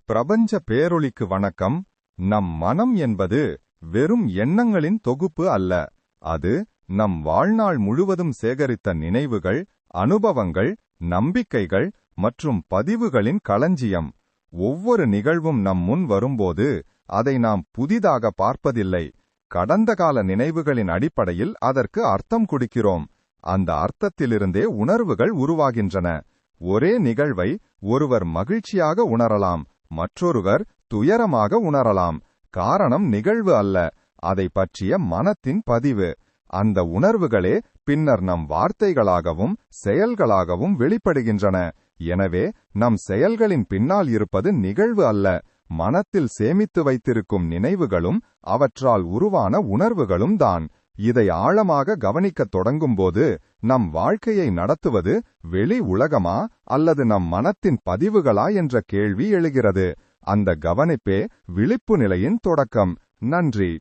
பிரபஞ்ச பேரொளிக்கு வணக்கம். நம் மனம் என்பது வெறும் எண்ணங்களின் தொகுப்பு அல்ல. அது நம் வாழ்நாள் முழுவதும் சேகரித்த நினைவுகள், அனுபவங்கள், நம்பிக்கைகள் மற்றும் பதிவுகளின் களஞ்சியம். ஒவ்வொரு நிகழ்வும் நம் முன் வரும்போது அதை நாம் புதிதாக பார்ப்பதில்லை. கடந்த கால நினைவுகளின் அடிப்படையில் அதற்கு அர்த்தம் கொடுக்கிறோம். அந்த அர்த்தத்திலிருந்தே உணர்வுகள் உருவாகின்றன. ஒரே நிகழ்வை ஒருவர் மகிழ்ச்சியாக உணரலாம், மற்றொருவர் துயரமாக உணரலாம். காரணம் நிகழ்வு அல்ல, அதை பற்றிய மனத்தின் பதிவு. அந்த உணர்வுகளே பின்னர் நம் வார்த்தைகளாகவும் செயல்களாகவும் வெளிப்படுகின்றன. எனவே நம் செயல்களின் பின்னால் இருப்பது நிகழ்வு அல்ல, மனத்தில் சேமித்து வைத்திருக்கும் நினைவுகளும் அவற்றால் உருவான உணர்வுகளும் தான். இதை ஆழமாக கவனிக்கத் தொடங்கும்போது நம் வாழ்க்கையை நடத்துவது வெளி உலகமா அல்லது நம் மனத்தின் பதிவுகளா என்ற கேள்வி எழுகிறது. அந்த கவனிப்பே விழிப்பு நிலையின் தொடக்கம். நன்றி.